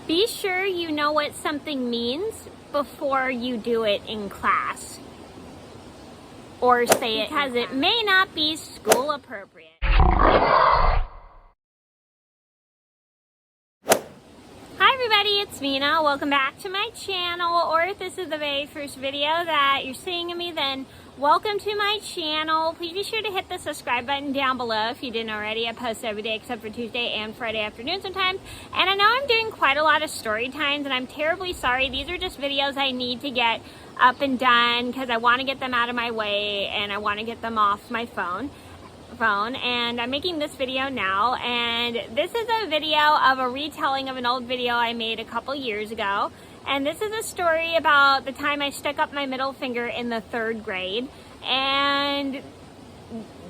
Be sure you know what something means before you do it in class. Or say it because it may not be school appropriate. Hi everybody, it's Mena. Welcome back to my channel, or if this is the very first video that you're seeing of me, then welcome to my channel. Please be sure to hit the subscribe button down below if you didn't already. I post every day except for Tuesday and Friday afternoon sometimes. And I know I'm doing quite a lot of story times, and I'm terribly sorry. These are just videos I need to get up and done because I want to get them out of my way and I want to get them off my phone. And I'm making this video now, and this is a video of a retelling of an old video I made a couple years ago. And this is a story about the time I stuck up my middle finger in the 3rd grade. And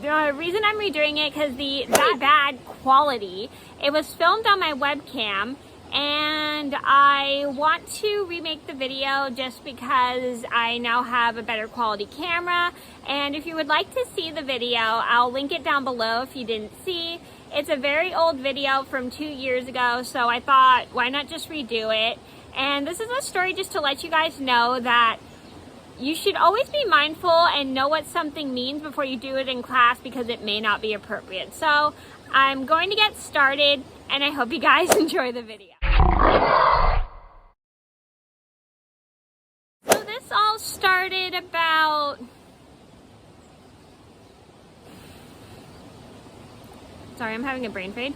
the reason I'm redoing it because that bad quality. It was filmed on my webcam, and I want to remake the video just because I now have a better quality camera. And if you would like to see the video, I'll link it down below if you didn't see. It's a very old video from 2 years ago, so I thought, why not just redo it? And this is a story just to let you guys know that you should always be mindful and know what something means before you do it in class, because it may not be appropriate. So I'm going to get started, and I hope you guys enjoy the video. So this all started about... Sorry, I'm having a brain fade.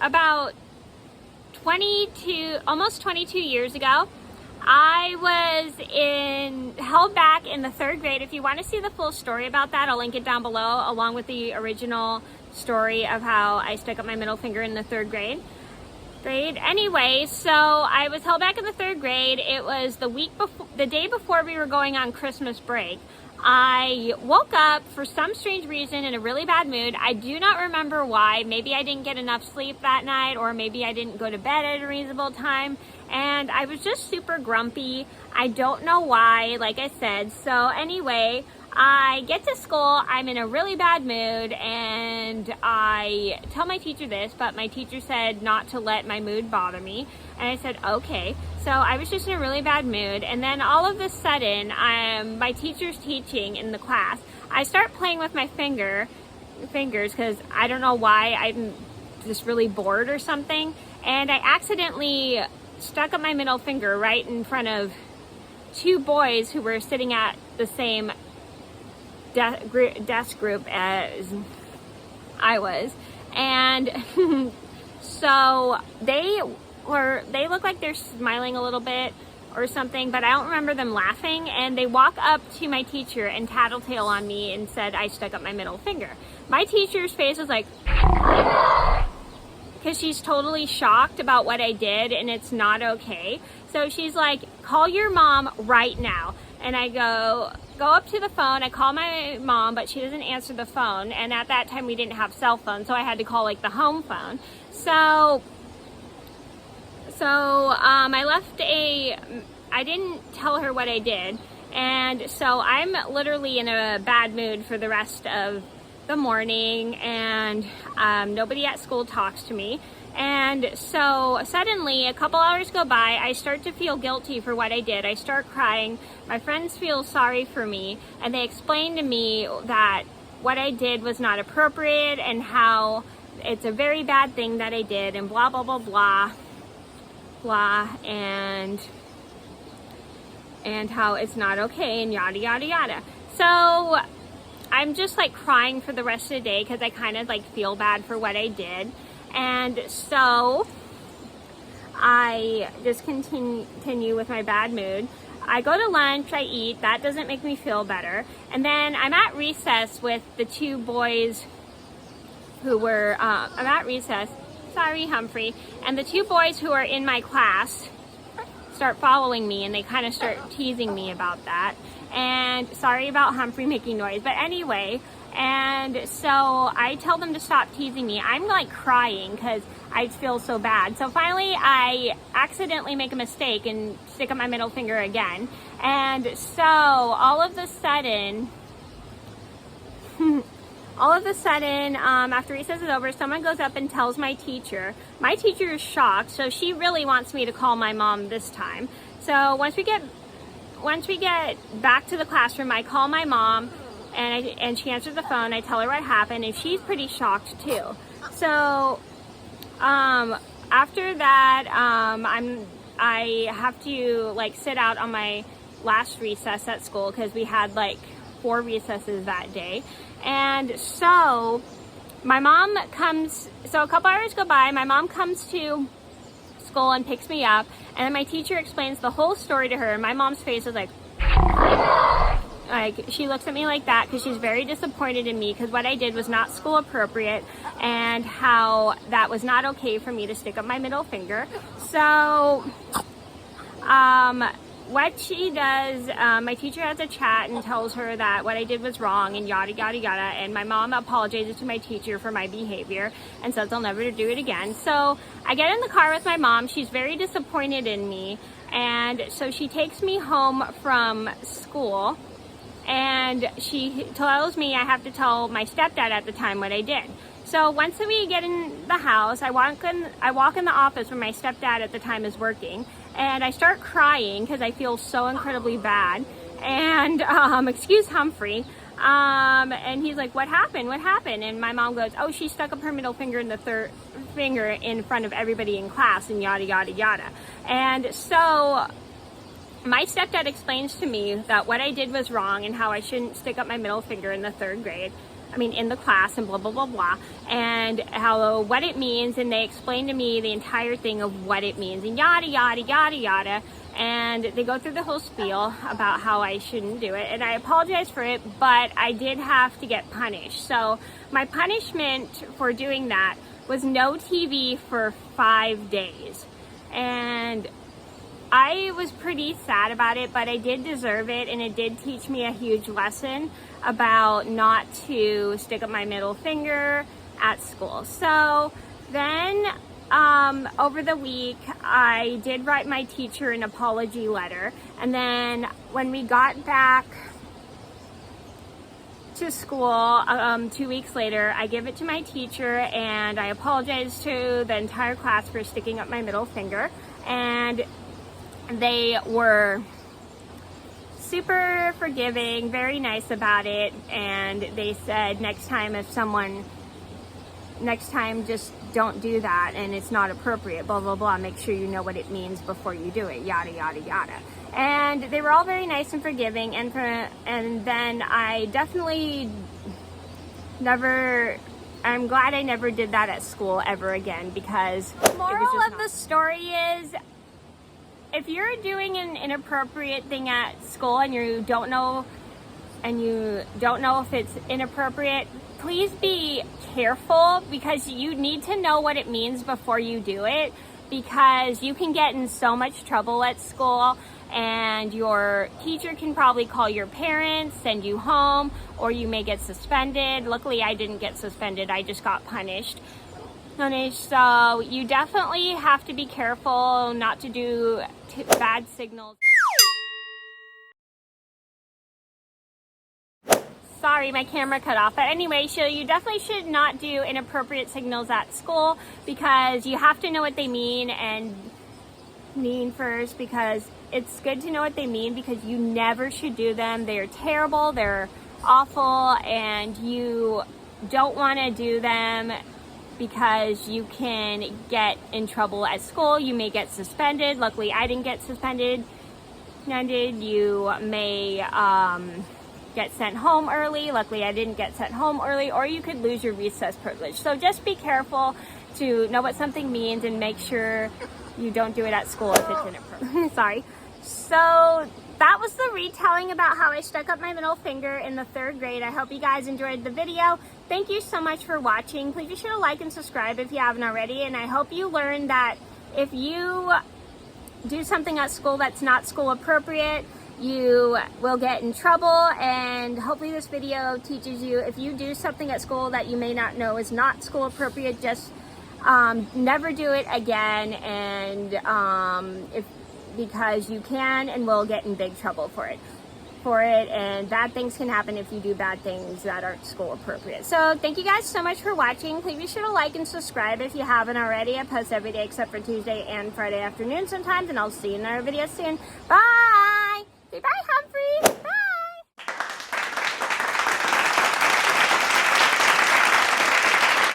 About 22, almost 22 years ago, I was held back in the 3rd grade. If you want to see the full story about that, I'll link it down below, along with the original story of how I stuck up my middle finger in the 3rd grade. Anyway, so I was held back in the 3rd grade. It was the day before we were going on Christmas break. I woke up for some strange reason in a really bad mood. I do not remember why. Maybe I didn't get enough sleep that night, or maybe I didn't go to bed at a reasonable time. And I was just super grumpy. I don't know why, like I said. So anyway, I get to school, I'm in a really bad mood, and I tell my teacher this, but my teacher said not to let my mood bother me. And I said, okay. So I was just in a really bad mood, and then all of a sudden, my teacher's teaching in the class. I start playing with my fingers because I don't know why, I'm just really bored or something. And I accidentally stuck up my middle finger right in front of 2 boys who were sitting at the same desk group as I was. And so they look like they're smiling a little bit or something, but I don't remember them laughing. And they walk up to my teacher and tattletale on me and said I stuck up my middle finger. My teacher's face was like, because she's totally shocked about what I did, and it's not okay. So she's like, call your mom right now. And I go up to the phone, I call my mom, but she doesn't answer the phone. And at that time we didn't have cell phones, so I had to call like the home phone. So I didn't tell her what I did. And so I'm literally in a bad mood for the rest of the morning, and nobody at school talks to me. And so suddenly, a couple hours go by, I start to feel guilty for what I did. I start crying. My friends feel sorry for me, and they explain to me that what I did was not appropriate, and how it's a very bad thing that I did, and blah, blah, blah, blah, blah, and how it's not okay, and yada, yada, yada. So I'm just like crying for the rest of the day because I kind of like feel bad for what I did. And so I just continue with my bad mood. I go to lunch, I eat, that doesn't make me feel better. And then I'm at recess with the 2 boys who were, I'm at recess, sorry Humphrey, and the 2 boys who are in my class start following me, and they kind of start teasing me about that. And sorry about Humphrey making noise, but anyway, and so I tell them to stop teasing me. I'm like crying because I feel so bad. So finally I accidentally make a mistake and stick up my middle finger again. And so all of a sudden all of a sudden, after recess is over, someone goes up and tells my teacher. My teacher is shocked, so she really wants me to call my mom this time. So once we get back to the classroom, I call my mom, and she answers the phone. I tell her what happened, and she's pretty shocked too. So after that, I have to like sit out on my last recess at school because we had like 4 recesses that day. And so my mom comes, so a couple hours go by, my mom comes to school and picks me up, and then my teacher explains the whole story to her, and my mom's face is like she looks at me like that because she's very disappointed in me because what I did was not school appropriate, and how that was not okay for me to stick up my middle finger. So what she does, my teacher has a chat and tells her that what I did was wrong and yada yada yada, and my mom apologizes to my teacher for my behavior and says I'll never do it again. So I get in the car with my mom. She's very disappointed in me, and so she takes me home from school, and she tells me I have to tell my stepdad at the time what I did. So once we get in the house, I walk in the office where my stepdad at the time is working, and I start crying because I feel so incredibly bad. And excuse Humphrey. And he's like, what happened? What happened? And my mom goes, oh, she stuck up her middle finger in the third finger in front of everybody in class and yada yada yada. And so my stepdad explains to me that what I did was wrong and how I shouldn't stick up my middle finger in the 3rd grade. I mean, in the class, and blah, blah, blah, blah, and what it means, and they explain to me the entire thing of what it means, and yada, yada, yada, yada, and they go through the whole spiel about how I shouldn't do it, and I apologize for it, but I did have to get punished. So my punishment for doing that was no TV for 5 days, and I was pretty sad about it, but I did deserve it, and it did teach me a huge lesson about not to stick up my middle finger at school. So then over the week, I did write my teacher an apology letter, and then when we got back to school 2 weeks later, I give it to my teacher, and I apologize to the entire class for sticking up my middle finger, and they were super forgiving, very nice about it, and they said next time just don't do that, and it's not appropriate, blah blah blah, make sure you know what it means before you do it, yada yada yada. And they were all very nice and forgiving, and then I definitely I'm glad I never did that at school ever again, because the moral of the story is, if you're doing an inappropriate thing at school and you don't know if it's inappropriate, please be careful, because you need to know what it means before you do it, because you can get in so much trouble at school, and your teacher can probably call your parents, send you home, or you may get suspended. Luckily, I didn't get suspended, I just got punished. So you definitely have to be careful not to do bad signals. Sorry, my camera cut off. But anyway, so you definitely should not do inappropriate signals at school, because you have to know what they mean first, because it's good to know what they mean, because you never should do them. They're terrible, they're awful, and you don't want to do them, because you can get in trouble at school. You may get suspended. Luckily, I didn't get suspended. You may get sent home early. Luckily, I didn't get sent home early, or you could lose your recess privilege. So just be careful to know what something means, and make sure you don't do it at school if it's inappropriate. Sorry. So that was the retelling about how I stuck up my middle finger in the 3rd grade. I hope you guys enjoyed the video. Thank you so much for watching. Please be sure to like and subscribe if you haven't already. And I hope you learned that if you do something at school that's not school appropriate, you will get in trouble. And hopefully this video teaches you, if you do something at school that you may not know is not school appropriate, just never do it again. And because you can and will get in big trouble for it. for it, and bad things can happen if you do bad things that aren't school appropriate. So thank you guys so much for watching. Please be sure to like and subscribe if you haven't already. I post every day except for Tuesday and Friday afternoon sometimes, and I'll see you in another video soon. Bye!